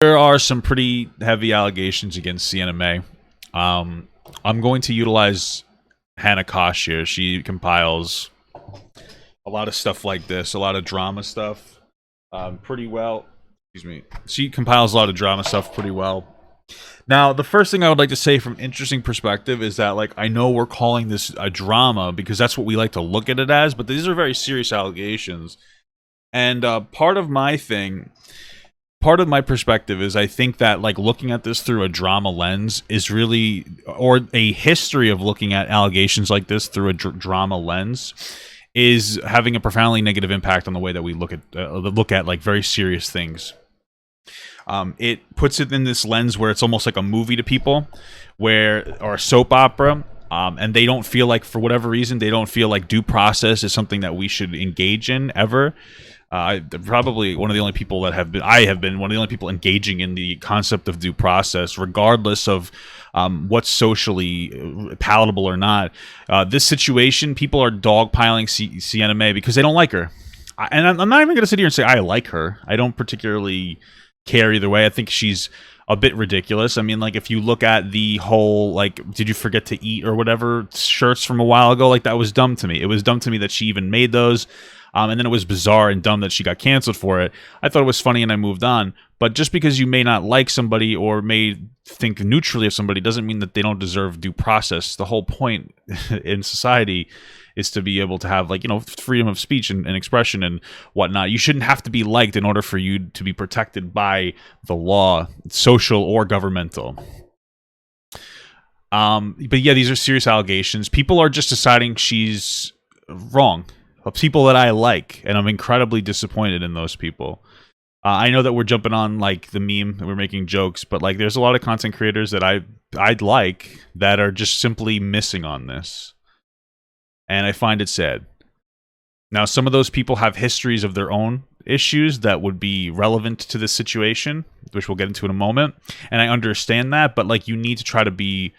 There are some pretty heavy allegations against Sienna Mae. I'm going to utilize Hannah Kosh here. She compiles a lot of stuff like this, a lot of drama stuff, pretty well. Excuse me. She compiles a lot of drama stuff pretty well. Now, the first thing I would like to say from interesting perspective is that, like, I know we're calling this a drama because that's what we like to look at it as, but these are very serious allegations. And part of my perspective is I think that, like, looking at this through a drama lens is really, or a history of looking at allegations like this through a drama lens is having a profoundly negative impact on the way that we look at like very serious things. It puts it in this lens where it's almost like a movie to people, or a soap opera, and they don't feel like, for whatever reason, they don't feel like due process is something that we should engage in ever. Probably one of the only people that I have been one of the only people engaging in the concept of due process, regardless of what's socially palatable or not. This situation, people are dogpiling Sienna Mae because they don't like her. And I'm not even going to sit here and say I like her. I don't particularly care either way. I think she's a bit ridiculous. I mean, like, if you look at the whole, like, did you forget to eat or whatever shirts from a while ago, like, that was dumb to me. It was dumb to me that she even made those. And then it was bizarre and dumb that she got canceled for it. I thought it was funny and I moved on. But just because you may not like somebody or may think neutrally of somebody doesn't mean that they don't deserve due process. The whole point in society is to be able to have, like, freedom of speech and expression and whatnot. You shouldn't have to be liked in order for you to be protected by the law, social or governmental. But yeah, these are serious allegations. People are just deciding she's wrong. People that I like, and I'm incredibly disappointed in those people. I know that we're jumping on, like, the meme and we're making jokes, but, like, there's a lot of content creators that I'd like that are just simply missing on this. And I find it sad. Now, some of those people have histories of their own issues that would be relevant to this situation, which we'll get into in a moment. And I understand that, but, like, you need to try to be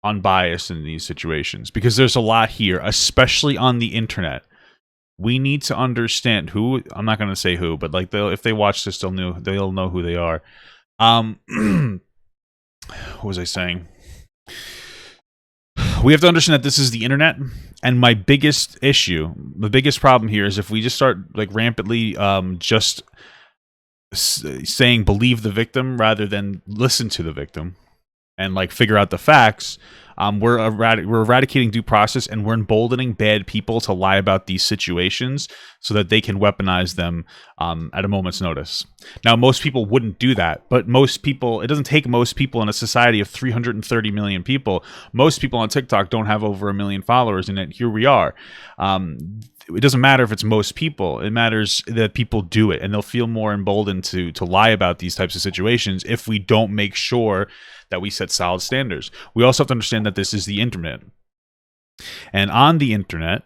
unbiased in these situations because there's a lot here, especially on the internet. We need to understand who. I'm not going to say who, but, like, if they watch this, they'll know who they are. What was I saying? We have to understand that this is the internet, and my biggest issue, the biggest problem here is if we just start, like, rampantly just saying believe the victim rather than listen to the victim and, like, figure out the facts. We're eradicating due process, and we're emboldening bad people to lie about these situations so that they can weaponize them at a moment's notice. Now, most people wouldn't do that, but it doesn't take most people in a society of 330 million people. Most people on TikTok don't have over 1 million followers, and yet here we are. It doesn't matter if it's most people. It matters that people do it, and they'll feel more emboldened to lie about these types of situations if we don't make sure that we set solid standards. We also have to understand that this is the internet. And on the internet,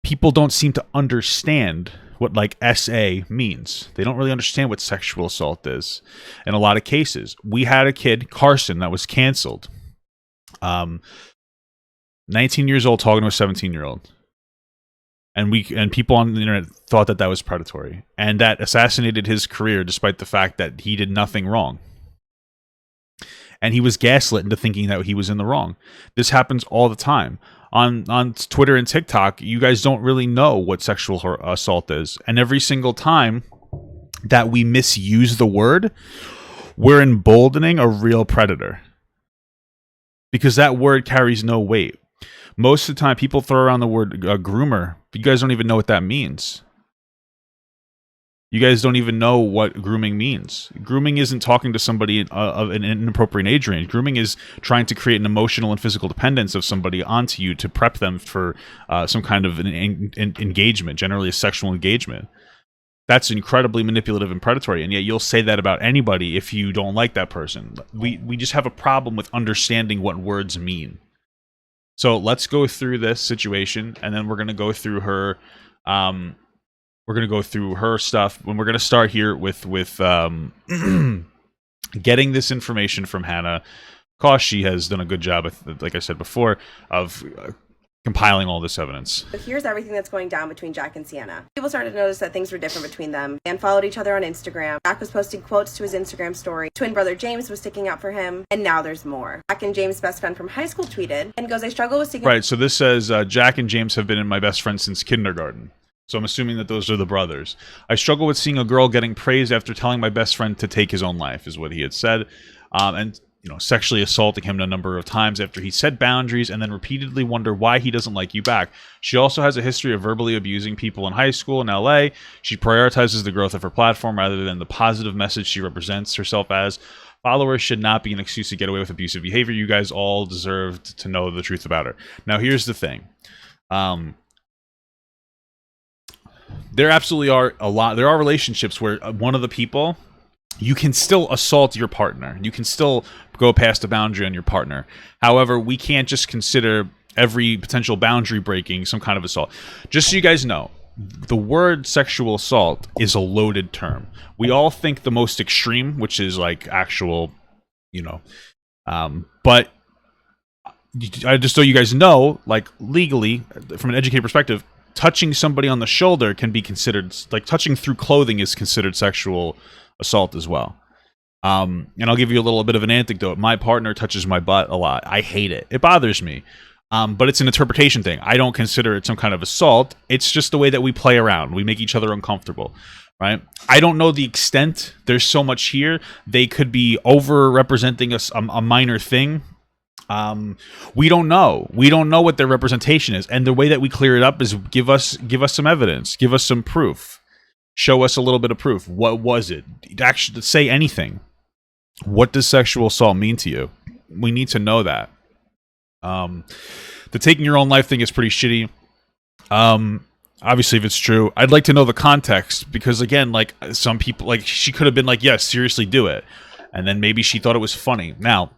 people don't seem to understand what, like, SA means. They don't really understand what sexual assault is in a lot of cases. We had a kid, Carson, that was canceled. 19 years old, talking to a 17-year-old. And people on the internet thought that was predatory. And that assassinated his career despite the fact that he did nothing wrong. And he was gaslit into thinking that he was in the wrong. This happens all the time. On Twitter and TikTok, you guys don't really know what sexual assault is. And every single time that we misuse the word, we're emboldening a real predator. Because that word carries no weight. Most of the time, people throw around the word groomer, but you guys don't even know what that means. You guys don't even know what grooming means. Grooming isn't talking to somebody of an inappropriate age range. Grooming is trying to create an emotional and physical dependence of somebody onto you to prep them for some kind of an engagement, generally a sexual engagement. That's incredibly manipulative and predatory, and yet you'll say that about anybody if you don't like that person. We just have a problem with understanding what words mean. So let's go through this situation, and then we're going to go through her... We're going to go through her stuff, and we're going to start here with getting this information from Hannah Kosh. She has done a good job, like I said before, of compiling all this evidence. So here's everything that's going down between Jack and Sienna. People started to notice that things were different between them and followed each other on Instagram. Jack was posting quotes to his Instagram story. Twin brother James was sticking out for him, and now there's more. Jack and James' best friend from high school tweeted and goes, I struggle with seeing... Right, so this says, Jack and James have been my best friends since kindergarten. So I'm assuming that those are the brothers. I struggle with seeing a girl getting praised after telling my best friend to take his own life, is what he had said. And sexually assaulting him a number of times after he set boundaries and then repeatedly wonder why he doesn't like you back. She also has a history of verbally abusing people in high school in LA. She prioritizes the growth of her platform rather than the positive message she represents herself as. Followers should not be an excuse to get away with abusive behavior. You guys all deserve to know the truth about her. Now, here's the thing. There absolutely are there are relationships where one of the people, you can still assault your partner. You can still go past a boundary on your partner. However, we can't just consider every potential boundary breaking some kind of assault. Just so you guys know, the word sexual assault is a loaded term. We all think the most extreme, which is like actual, but just so you guys know, like legally, from an educated perspective, touching somebody on the shoulder can be considered, like touching through clothing is considered sexual assault as well. And I'll give you a little bit of an anecdote. My partner touches my butt a lot. I hate it. It bothers me. But it's an interpretation thing. I don't consider it some kind of assault. It's just the way that we play around. We make each other uncomfortable, right? I don't know the extent. There's so much here. They could be over-representing a minor thing. We don't know. We don't know what their representation is. And the way that we clear it up is give us some evidence. Give us some proof. Show us a little bit of proof. What was it? Actually, say anything. What does sexual assault mean to you? We need to know that. The taking your own life thing is pretty shitty. Obviously, if it's true, I'd like to know the context, because again, like some people, like she could have been like, yes, seriously do it. And then maybe she thought it was funny. Now,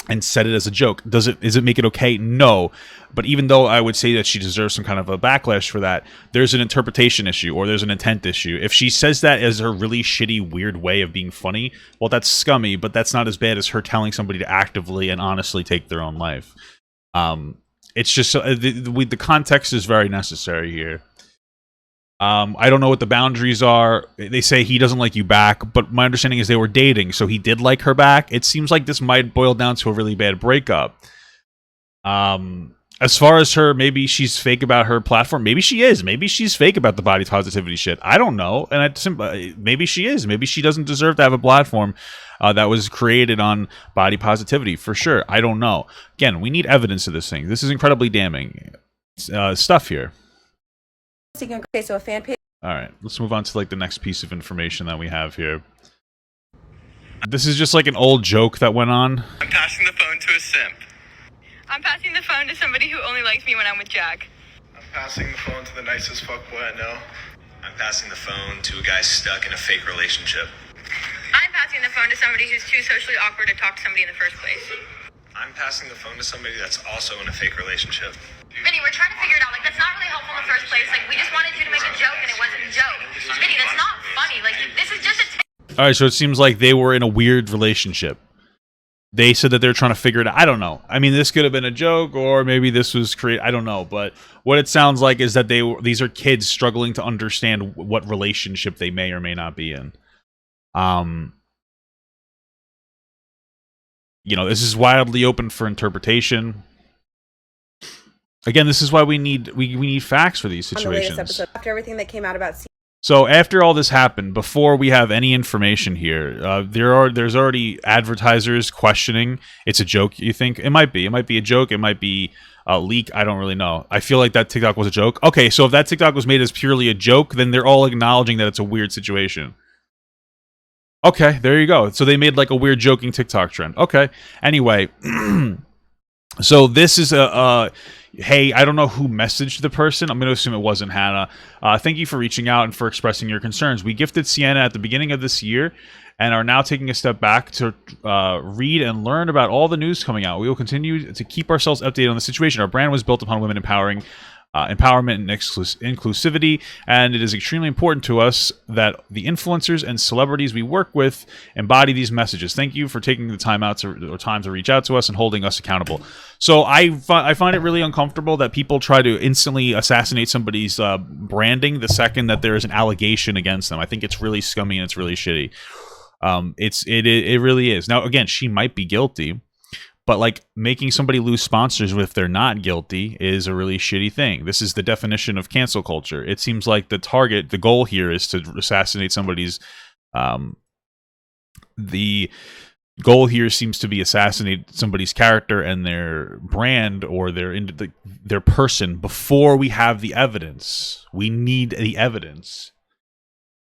and said it as a joke. Does it make it okay? No. But even though I would say that she deserves some kind of a backlash for that, there's an interpretation issue or there's an intent issue. If she says that as her really shitty, weird way of being funny, well, that's scummy, but that's not as bad as her telling somebody to actively and honestly take their own life. It's just the context is very necessary here. I don't know what the boundaries are. They say he doesn't like you back, but my understanding is they were dating, so he did like her back. It seems like this might boil down to a really bad breakup. As far as her, maybe she's fake about her platform. Maybe she is. Maybe she's fake about the body positivity shit. I don't know. And maybe she is. Maybe she doesn't deserve to have a platform that was created on body positivity, for sure. I don't know. Again, we need evidence of this thing. This is incredibly damning stuff here. Okay, so a fan page. All right, let's move on to like the next piece of information that we have here. This is just like an old joke that went on. I'm passing the phone to a simp. I'm passing the phone to somebody who only likes me when I'm with Jack. I'm passing the phone to the nicest fuckboy I know. I'm passing the phone to a guy stuck in a fake relationship. I'm passing the phone to somebody who's too socially awkward to talk to somebody in the first place. I'm passing the phone to somebody that's also in a fake relationship. Vinny, we're trying to figure it out. Like, that's not really helpful in the first place. Like, we just wanted you to make a joke, and it wasn't a joke. Vinny, that's not funny. Like, this is just a... All right, so it seems like they were in a weird relationship. They said that they're trying to figure it out. I don't know. I mean, this could have been a joke, or maybe this was created. I don't know. But what it sounds like is that these are kids struggling to understand what relationship they may or may not be in. This is wildly open for interpretation. Again, this is why we need facts for these situations. On the latest episode, after everything that came out about So after all this happened, before we have any information here, there's already advertisers questioning. It's a joke, you think? It might be. It might be a joke. It might be a leak. I don't really know. I feel like that TikTok was a joke. Okay, so if that TikTok was made as purely a joke, then they're all acknowledging that it's a weird situation. Okay, there you go. So they made like a weird joking TikTok trend. Okay. Anyway, so this is hey, I don't know who messaged the person. I'm going to assume it wasn't Hannah. Thank you for reaching out and for expressing your concerns. We gifted Sienna at the beginning of this year and are now taking a step back to read and learn about all the news coming out. We will continue to keep ourselves updated on the situation. Our brand was built upon women empowering empowerment and inclusivity, and it is extremely important to us that the influencers and celebrities we work with embody these messages. Thank you for taking the time to reach out to us and holding us accountable. So I find it really uncomfortable that people try to instantly assassinate somebody's branding the second that there is an allegation against them. I think it's really scummy and it's really shitty. It really is. Now, again, she might be guilty, but like making somebody lose sponsors if they're not guilty is a really shitty thing. This is the definition of cancel culture. It seems like the goal here is to assassinate somebody's. The goal here seems to be assassinate somebody's character and their brand or their person before we have the evidence. We need the evidence.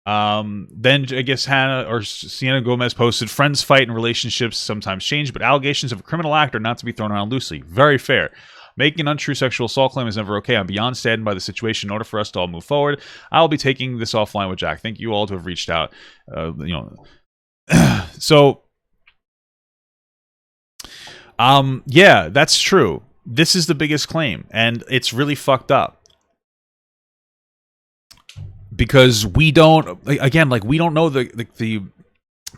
Then I guess Sienna Gomez posted, friends fight and relationships sometimes change, but allegations of a criminal act are not to be thrown around loosely. Very fair. Making an untrue sexual assault claim is never okay. I'm beyond saddened by the situation. In order for us to all move forward, I'll be taking this offline with Jack. Thank you all to have reached out. So, yeah, that's true. This is the biggest claim, and it's really fucked up. Because we don't, again, like we don't know the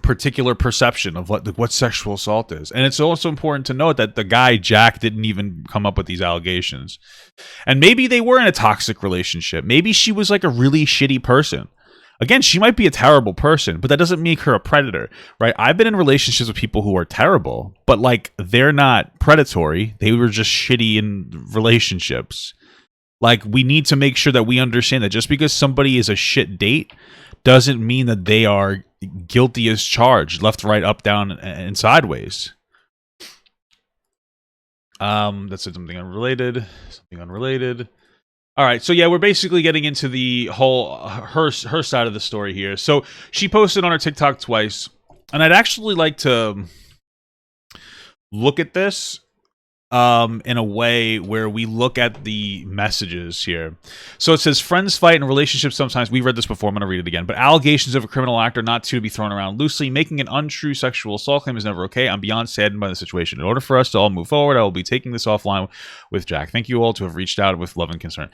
particular perception of what sexual assault is, and it's also important to note that the guy Jack didn't even come up with these allegations, and maybe they were in a toxic relationship. Maybe she was like a really shitty person. Again, she might be a terrible person, but that doesn't make her a predator, right? I've been in relationships with people who are terrible, but like they're not predatory. They were just shitty in relationships. Like, we need to make sure that we understand that just because somebody is a shit date doesn't mean that they are guilty as charged, left, right, up, down, and sideways. That's something unrelated. All right, so yeah, we're basically getting into the whole her side of the story here. So she posted on her TikTok twice, and I'd actually like to look at this in a way where we look at the messages here. So it says, friends fight and relationships sometimes. We read this before. I'm going to read it again. But allegations of a criminal act are not to be thrown around loosely. Making an untrue sexual assault claim is never okay. I'm beyond saddened by the situation. In order for us to all move forward, I will be taking this offline with Jack. Thank you all to have reached out with love and concern.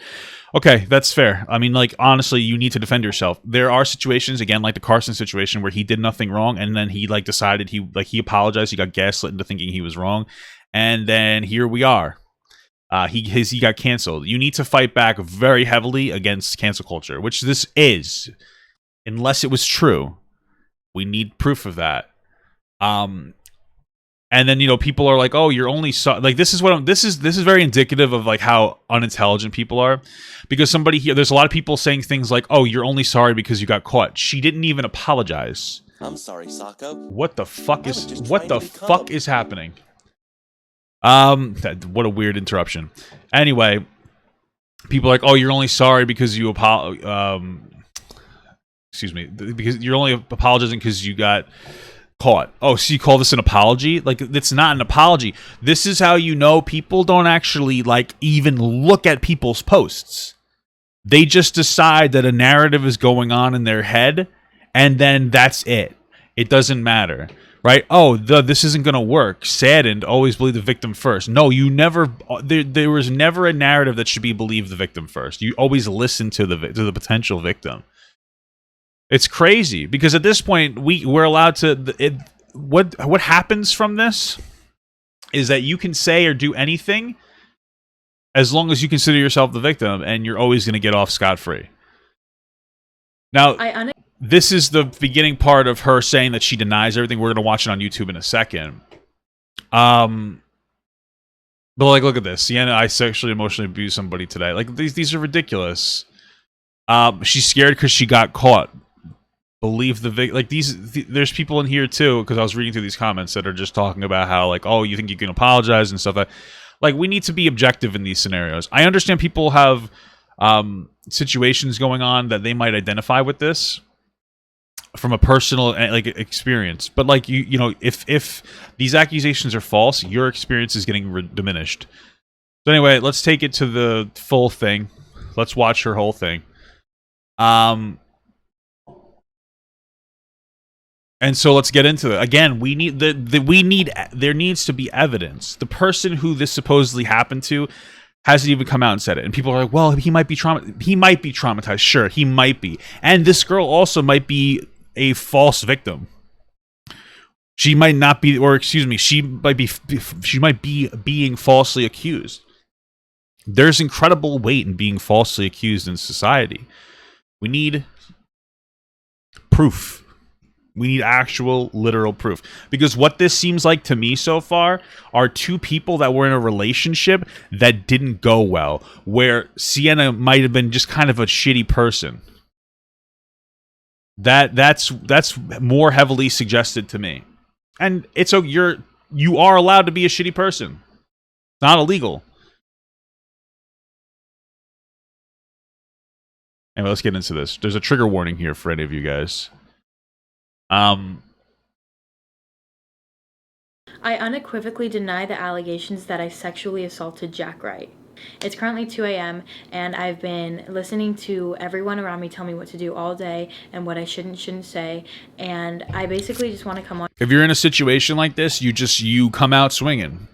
Okay, that's fair. I mean, like, honestly, you need to defend yourself. There are situations, again, like the Carson situation, where he did nothing wrong, and then he, like, decided he apologized. He got gaslit into thinking he was wrong. And then here we are. He got canceled. You need to fight back very heavily against cancel culture, which this is. Unless it was true. We need proof of that. And then, people are like, "Oh, you're only like this is very indicative of like how unintelligent people are." Because somebody here, there's a lot of people saying things like, "Oh, you're only sorry because you got caught." She didn't even apologize. I'm sorry, Sako. What the fuck is happening? What a weird interruption. Anyway, people are like, "Oh, you're only sorry because you because you're only apologizing because you got caught." Oh, so you call this an apology? Like, it's not an apology. This is how you know people don't actually like even look at people's posts. They just decide that a narrative is going on in their head, and then that's it. It doesn't matter. Right? Oh, this isn't going to work. Saddened, always believe the victim first. No, you never... There was never a narrative that should be believe the victim first. You always listen to the potential victim. It's crazy, because at this point, we're allowed to... What happens from this is that you can say or do anything as long as you consider yourself the victim, and you're always going to get off scot-free. Now... This is the beginning part of her saying that she denies everything. We're going to watch it on YouTube in a second. But like, look at this. Sienna, I sexually emotionally abused somebody today. Like, these are ridiculous. She's scared because she got caught. Believe the victim. Like, there's people in here too, because I was reading through these comments that are just talking about how, like, oh, you think you can apologize and stuff. Like, we need to be objective in these scenarios. I understand people have situations going on that they might identify with this from a personal like experience, but like if these accusations are false, your experience is getting diminished. So anyway, let's take it to the full thing. Let's watch her whole thing. And so let's get into it. Again, we need there needs to be evidence. The person who this supposedly happened to hasn't even come out and said it. And people are like, well, he might be traumatized. Sure, he might be. And this girl also might be a false victim. She might not be, or excuse me, she might be being falsely accused. There's incredible weight in being falsely accused in society. We need proof. We need actual, literal proof. Because what this seems like to me so far are two people that were in a relationship that didn't go well, where Sienna might have been just kind of a shitty person. That's more heavily suggested to me. And you are allowed to be a shitty person. Not illegal. Anyway, let's get into this. There's a trigger warning here for any of you guys. I unequivocally deny the allegations that I sexually assaulted Jack Wright. It's currently 2 a.m. and I've been listening to everyone around me tell me what to do all day and what I shouldn't say, and I basically just want to come on. If you're in a situation like this, you come out swinging.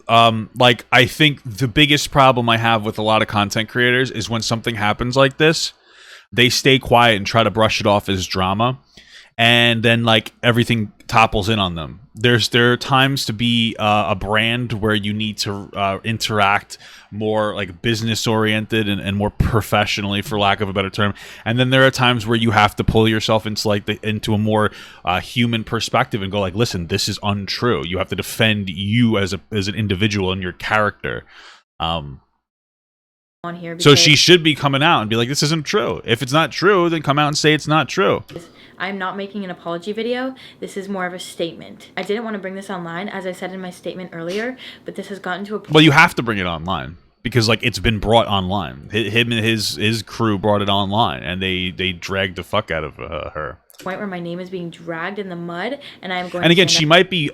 Like, I think the biggest problem I have with a lot of content creators is when something happens like this, they stay quiet and try to brush it off as drama, and then like everything topples in on them. There are times to be a brand where you need to interact more like business oriented and more professionally, for lack of a better term. And then there are times where you have to pull yourself into a more human perspective and go like, listen, this is untrue. You have to defend you as an individual and your character. On here So she should be coming out and be like, this isn't true. If it's not true, then come out and say it's not true. I'm not making an apology video. This is more of a statement. I didn't want to bring this online, as I said in my statement earlier, but this has gotten to a point. Well, you have to bring it online because like it's been brought online. Him and his crew brought it online, and they dragged the fuck out of her. Point where my name is being dragged in the mud, and I'm going. And again, she might be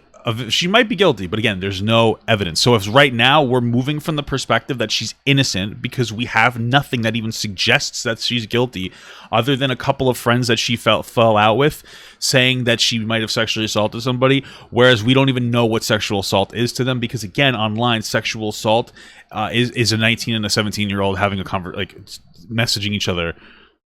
guilty, but again, there's no evidence. So if right now we're moving from the perspective that she's innocent because we have nothing that even suggests that she's guilty, other than a couple of friends that she fell out with saying that she might have sexually assaulted somebody, whereas we don't even know what sexual assault is to them, because again, online sexual assault is a 19 and a 17-year-old having messaging each other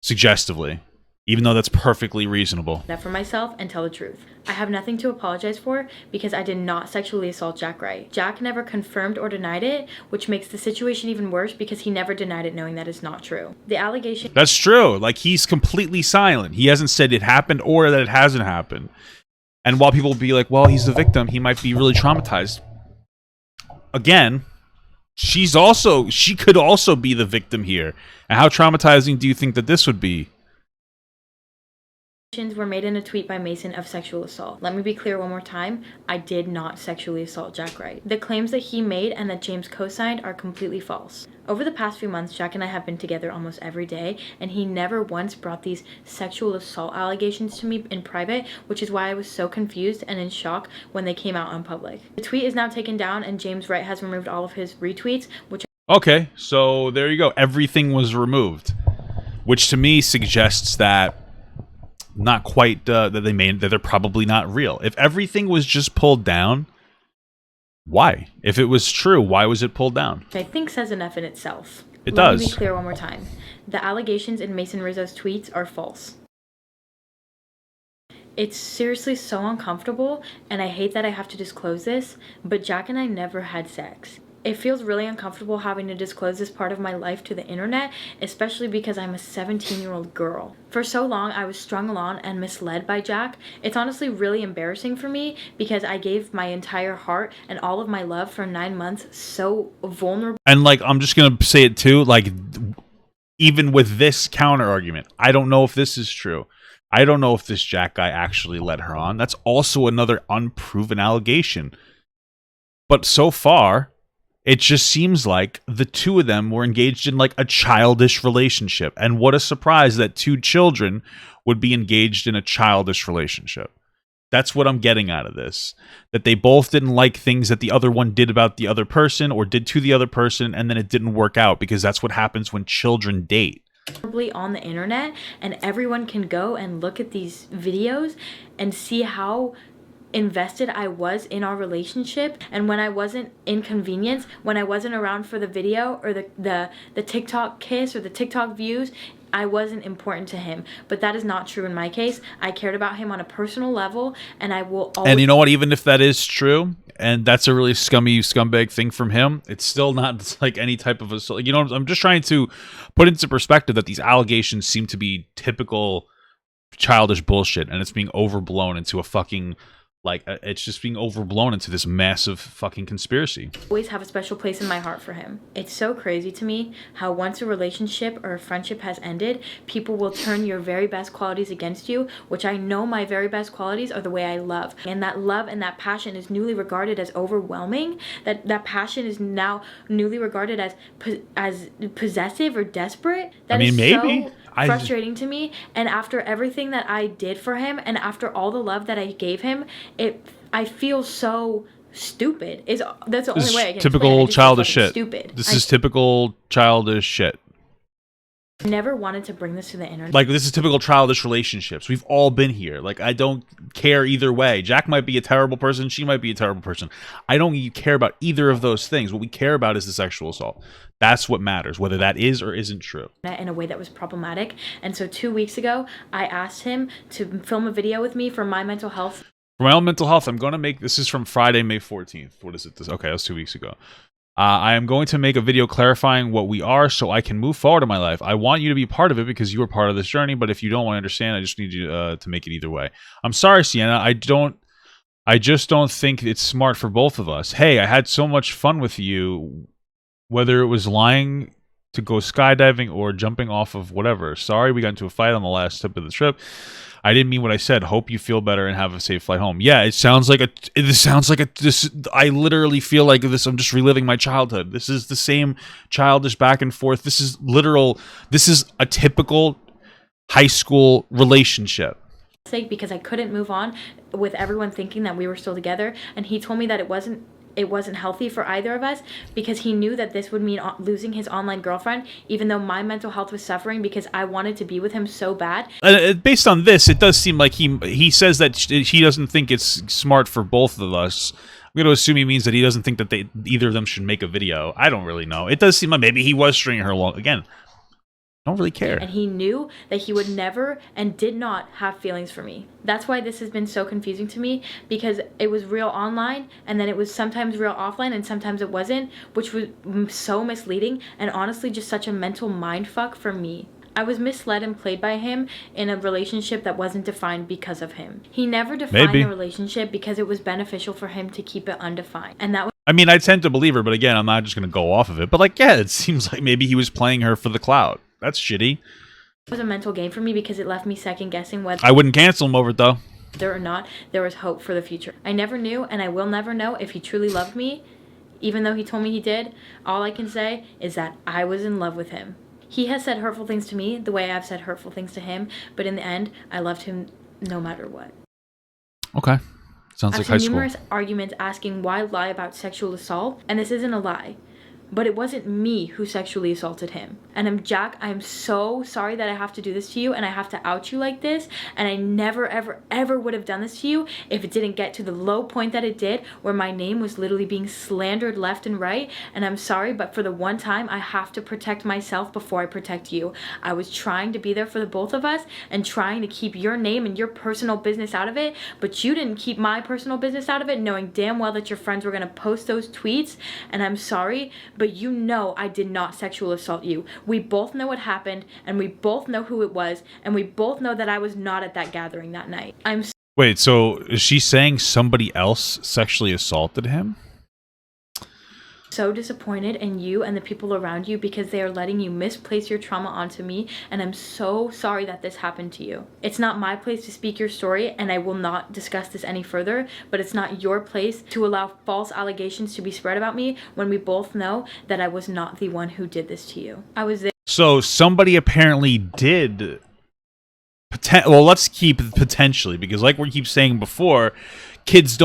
suggestively. Even though that's perfectly reasonable. That for myself and tell the truth. I have nothing to apologize for because I did not sexually assault Jack Wright. Jack never confirmed or denied it, which makes the situation even worse because he never denied it, knowing that it's not true. The allegation... That's true. Like, he's completely silent. He hasn't said it happened or that it hasn't happened. And while people will be like, well, he's the victim, he might be really traumatized. Again, she could also be the victim here. And how traumatizing do you think that this would be? Were made in a tweet by Mason of sexual assault. Let me be clear one more time. I did not sexually assault Jack Wright. The claims that he made and that James co-signed are completely false. Over the past few months, Jack and I have been together almost every day, and he never once brought these sexual assault allegations to me in private, which is why I was so confused and in shock when they came out in public. The tweet is now taken down, and James Wright has removed all of his retweets, which... Okay, so there you go. Everything was removed, which to me suggests that not quite that they're probably not real. If everything was just pulled down, why? If it was true, why was it pulled down? I think says enough in itself. It does. Let me be clear one more time. The allegations in Mason Rizzo's tweets are false. It's seriously so uncomfortable, and I hate that I have to disclose this, but Jack and I never had sex. It feels really uncomfortable having to disclose this part of my life to the internet, especially because I'm a 17-year-old girl. For so long, I was strung along and misled by Jack. It's honestly really embarrassing for me because I gave my entire heart and all of my love for 9 months so vulnerable. And like, I'm just going to say it too, like, even with this counter argument, I don't know if this is true. I don't know if this Jack guy actually led her on. That's also another unproven allegation. But so far, it just seems like the two of them were engaged in like a childish relationship. And what a surprise that two children would be engaged in a childish relationship. That's what I'm getting out of this. That they both didn't like things that the other one did about the other person or did to the other person, and then it didn't work out, because that's what happens when children date. On the internet, and everyone can go and look at these videos and see how invested I was in our relationship, and when I wasn't inconvenienced, when I wasn't around for the video or the TikTok kiss or the TikTok views, I wasn't important to him. But that is not true in my case. I cared about him on a personal level, and I will always... And you know what? Even if that is true, and that's a really scummy, scumbag thing from him, it's still not like any type of assault. You know, I'm just trying to put into perspective that these allegations seem to be typical childish bullshit, and it's being overblown into a fucking... Like, it's just being overblown into this massive fucking conspiracy. Always have a special place in my heart for him. It's so crazy to me how once a relationship or a friendship has ended, people will turn your very best qualities against you, which I know my very best qualities are the way I love. And that love and that passion is newly regarded as overwhelming. That passion is now newly regarded as possessive or desperate. That is maybe. So frustrating to me. And after everything that I did for him, and after all the love that I gave him, I feel so stupid. That's the only way I can typical childish shit. Stupid. This is typical childish shit. I never wanted to bring this to the internet. Like, this is typical childish relationships. We've all been here. Like, I don't care either way. Jack might be a terrible person. She might be a terrible person. I don't care about either of those things. What we care about is the sexual assault. That's what matters, whether that is or isn't true. In a way that was problematic. And so 2 weeks ago, I asked him to film a video with me for my mental health. For my own mental health, I'm going to make... This is from Friday, May 14th. What is it? Okay, that was 2 weeks ago. I am going to make a video clarifying what we are so I can move forward in my life. I want you to be part of it because you were part of this journey, but if you don't want to understand, I just need you to make it either way. I'm sorry, Sienna. I just don't think it's smart for both of us. Hey, I had so much fun with you, whether it was lying to go skydiving or jumping off of whatever. Sorry, we got into a fight on the last step of the trip. I didn't mean what I said. Hope you feel better and have a safe flight home. Yeah, I literally feel like this. I'm just reliving my childhood. This is the same childish back and forth. This is a typical high school relationship. Because I couldn't move on with everyone thinking that we were still together. And he told me that it wasn't healthy for either of us because he knew that this would mean losing his online girlfriend, even though my mental health was suffering because I wanted to be with him so bad. Based on this, it does seem like he says that he doesn't think it's smart for both of us. I'm going to assume he means that he doesn't think that either of them should make a video. I don't really know. It does seem like maybe he was stringing her along. Again, I don't really care. And he knew that he would never and did not have feelings for me. That's why this has been so confusing to me, because it was real online and then it was sometimes real offline and sometimes it wasn't, which was so misleading and honestly just such a mental mindfuck for me. I was misled and played by him in a relationship that wasn't defined because of him. He never defined the relationship because it was beneficial for him to keep it undefined. And that was... I mean, I tend to believe her, but again, I'm not just going to go off of it. But like, yeah, it seems like maybe he was playing her for the clout. That's shitty. It was a mental game for me because it left me second guessing whether... I wouldn't cancel him over it, though. Whether or not there was hope for the future. I never knew, and I will never know if he truly loved me. Even though he told me he did, all I can say is that I was in love with him. He has said hurtful things to me the way I've said hurtful things to him, but in the end, I loved him no matter what. Okay. Sounds like high school. Numerous arguments asking why lie about sexual assault, and this isn't a lie. But it wasn't me who sexually assaulted him. And Jack, I'm so sorry that I have to do this to you and I have to out you like this. And I never, ever, ever would have done this to you if it didn't get to the low point that it did, where my name was literally being slandered left and right. And I'm sorry, but for the one time, I have to protect myself before I protect you. I was trying to be there for the both of us and trying to keep your name and your personal business out of it. But you didn't keep my personal business out of it, knowing damn well that your friends were going to post those tweets. And I'm sorry, but you know I did not sexual assault you. We both know what happened, and we both know who it was, and we both know that I was not at that gathering that night. Wait, so is she saying somebody else sexually assaulted him? So disappointed in you and the people around you because they are letting you misplace your trauma onto me, and I'm so sorry that this happened to you. It's not my place to speak your story, and I will not discuss this any further, but it's not your place to allow false allegations to be spread about me when we both know that I was not the one who did this to you. I was there. So somebody apparently did... Well, let's keep potentially, because like we keep saying before, kids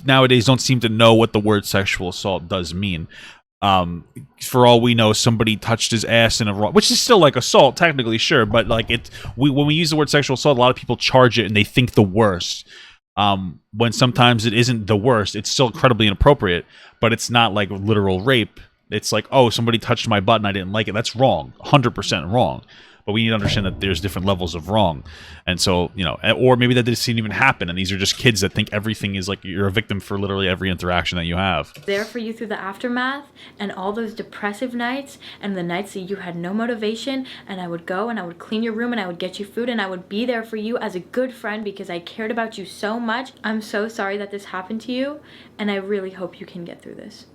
nowadays don't seem to know what the word sexual assault does mean. For all we know, somebody touched his ass in a wrong, which is still like assault, technically, sure, but like when we use the word sexual assault, a lot of people charge it and they think the worst. When sometimes it isn't the worst, it's still incredibly inappropriate, but it's not like literal rape. It's like, oh, somebody touched my butt and I didn't like it. That's wrong, 100% wrong. But we need to understand that there's different levels of wrong. And so, you know, or maybe that didn't even happen, and these are just kids that think everything is like you're a victim for literally every interaction that you have. There for you through the aftermath and all those depressive nights and the nights that you had no motivation, and I would go and I would clean your room and I would get you food and I would be there for you as a good friend because I cared about you so much. I'm so sorry that this happened to you, and I really hope you can get through this.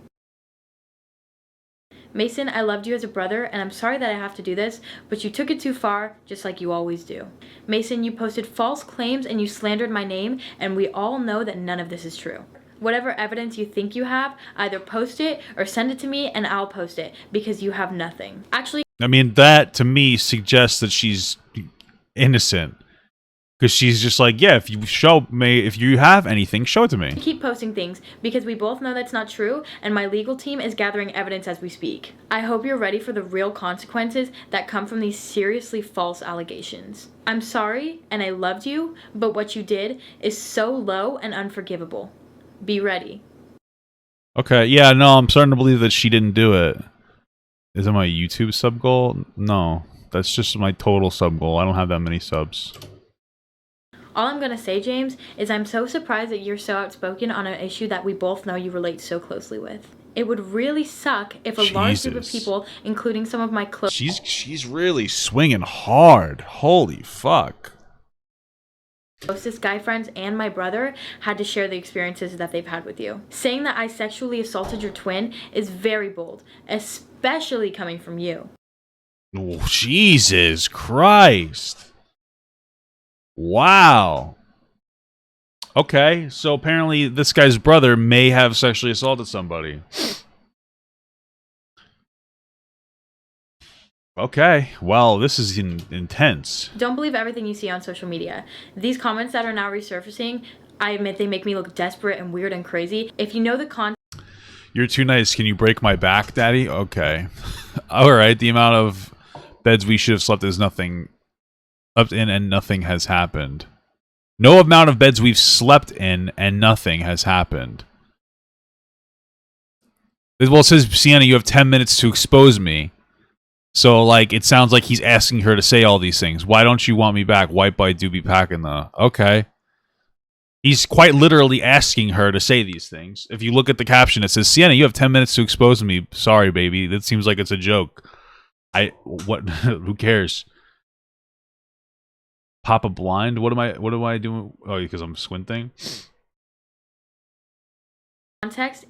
Mason, I loved you as a brother, and I'm sorry that I have to do this, but you took it too far, just like you always do. Mason, you posted false claims and you slandered my name, and we all know that none of this is true. Whatever evidence you think you have, either post it or send it to me and I'll post it, because you have nothing. Actually, I mean, that to me suggests that she's innocent. Because she's just like, yeah, if you have anything, show it to me. keep posting things because we both know that's not true, and my legal team is gathering evidence as we speak. I hope you're ready for the real consequences that come from these seriously false allegations. I'm sorry, and I loved you, but what you did is so low and unforgivable. Be ready. Okay, yeah, no, I'm starting to believe that she didn't do it. Is it my YouTube sub goal? No, that's just my total sub goal. I don't have that many subs. All I'm gonna say, James, is I'm so surprised that you're so outspoken on an issue that we both know you relate so closely with. It would really suck if a large group of people, including some of my She's really swinging hard. Holy fuck. closest guy friends and my brother had to share the experiences that they've had with you. Saying that I sexually assaulted your twin is very bold, especially coming from you. Oh, Jesus Christ. Wow. Okay, so apparently this guy's brother may have sexually assaulted somebody. Okay, well, this is intense. Don't believe everything you see on social media. These comments that are now resurfacing, I admit they make me look desperate and weird and crazy. If you know the context, You're too nice. Can you break my back, Daddy? Okay. All right, the amount of beds we should have slept is nothing slept in and nothing has happened. No amount of beds we've slept in and nothing has happened. Well, it says, Sienna, you have 10 minutes to expose me. So, like, it sounds like he's asking her to say all these things. Why don't you want me back? White boy do be packing the... Okay. He's quite literally asking her to say these things. If you look at the caption, it says, Sienna, you have 10 minutes to expose me. Sorry, baby. That seems like it's a joke. What? Who cares? Pop a blind? What am I doing? Oh, because I'm squinting?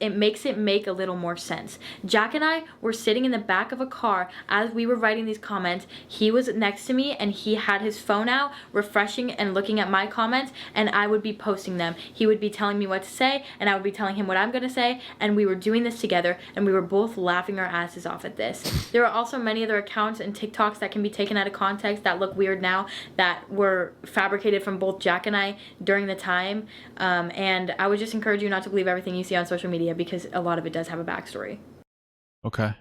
it makes it make a little more sense. Jack and I were sitting in the back of a car as we were writing these comments. He was next to me and he had his phone out, refreshing and looking at my comments, and I would be posting them. He would be telling me what to say, and I would be telling him what I'm going to say, and we were doing this together, and we were both laughing our asses off at this. There are also many other accounts and TikToks that can be taken out of context that look weird now that were fabricated from both Jack and I during the time, and I would just encourage you not to believe everything you see on social media because a lot of it does have a backstory. Okay.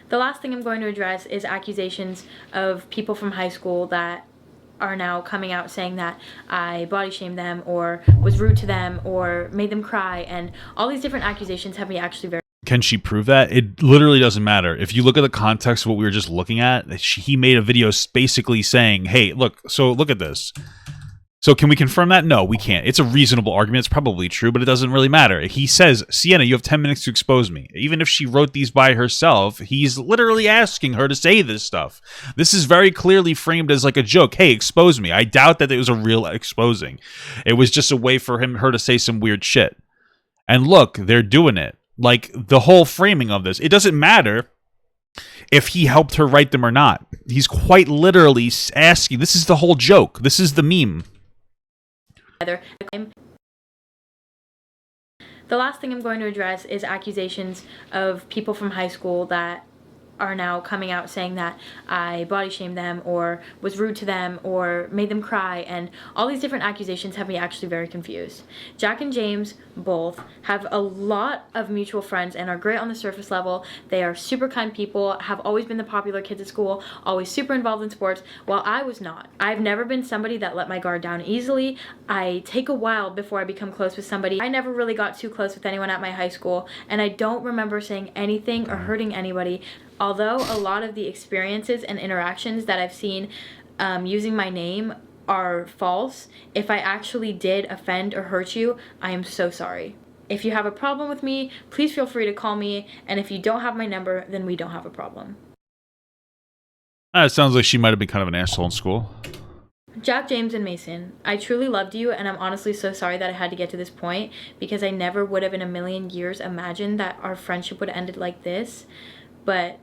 The last thing I'm going to address is accusations of people from high school that are now coming out saying that I body shamed them or was rude to them or made them cry, and all these different accusations have me actually very... Can she prove that? It literally doesn't matter. If you look at the context of what we were just looking at, he made a video basically saying, hey, look at this. So can we confirm that? No, we can't. It's a reasonable argument. It's probably true, but it doesn't really matter. He says, Sienna, you have 10 minutes to expose me. Even if she wrote these by herself, he's literally asking her to say this stuff. This is very clearly framed as like a joke. Hey, expose me. I doubt that it was a real exposing. It was just a way for her to say some weird shit. And look, they're doing it. Like, the whole framing of this. It doesn't matter if he helped her write them or not. He's quite literally asking. This is the whole joke. This is the meme. The last thing I'm going to address is accusations of people from high school that are now coming out saying that I body shamed them or was rude to them or made them cry, and all these different accusations have me actually very confused. Jack and James both have a lot of mutual friends and are great on the surface level. They are super kind people, have always been the popular kids at school, always super involved in sports, while I was not. I've never been somebody that let my guard down easily. I take a while before I become close with somebody. I never really got too close with anyone at my high school, and I don't remember saying anything or hurting anybody. Although a lot of the experiences and interactions that I've seen using my name are false, if I actually did offend or hurt you, I am so sorry. If you have a problem with me, please feel free to call me, and if you don't have my number, then we don't have a problem. It sounds like she might have been kind of an asshole in school. Jack, James, and Mason, I truly loved you, and I'm honestly so sorry that I had to get to this point, because I never would have in a million years imagined that our friendship would have ended like this. But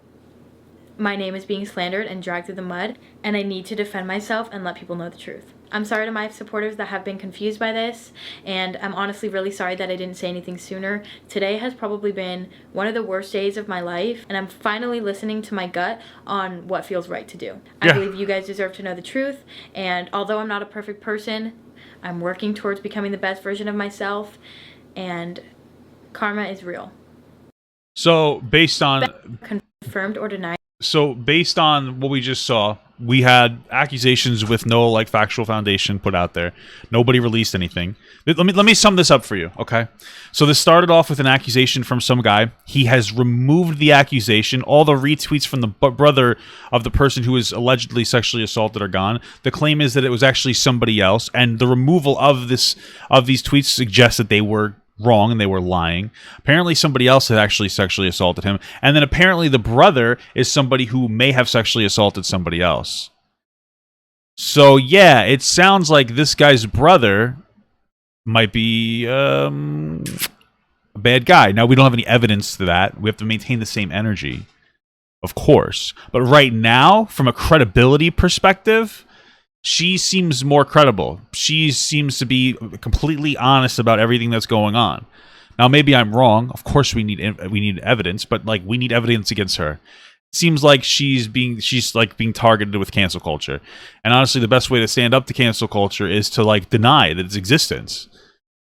my name is being slandered and dragged through the mud, and I need to defend myself and let people know the truth. I'm sorry to my supporters that have been confused by this, and I'm honestly really sorry that I didn't say anything sooner. Today has probably been one of the worst days of my life, and I'm finally listening to my gut on what feels right to do. I believe you guys deserve to know the truth, and although I'm not a perfect person, I'm working towards becoming the best version of myself, and karma is real. So, based on... Confirmed or denied? So, based on what we just saw, we had accusations with no like factual foundation put out there. Nobody released anything. Let me sum this up for you, okay? So this started off with an accusation from some guy. He has removed the accusation. All the retweets from the brother of the person who was allegedly sexually assaulted are gone. The claim is that it was actually somebody else, and the removal of these tweets suggests that they were wrong and they were lying. Apparently somebody else had actually sexually assaulted him, and then apparently the brother is somebody who may have sexually assaulted somebody else. So yeah, it sounds like this guy's brother might be a bad guy. Now, we don't have any evidence to that. We have to maintain the same energy, of course, but right now, from a credibility perspective, she seems more credible. She seems to be completely honest about everything that's going on. Now, maybe I'm wrong. Of course, we need evidence, but like we need evidence against her. It seems like she's being targeted with cancel culture. And honestly, the best way to stand up to cancel culture is to like deny that its existence.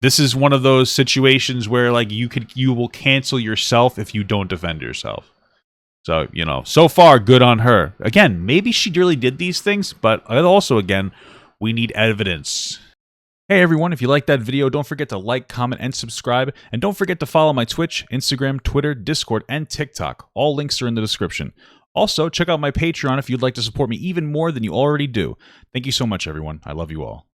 This is one of those situations where like you will cancel yourself if you don't defend yourself. So, you know, so far, good on her. Again, maybe she really did these things, but also, again, we need evidence. Hey, everyone, if you liked that video, don't forget to like, comment, and subscribe. And don't forget to follow my Twitch, Instagram, Twitter, Discord, and TikTok. All links are in the description. Also, check out my Patreon if you'd like to support me even more than you already do. Thank you so much, everyone. I love you all.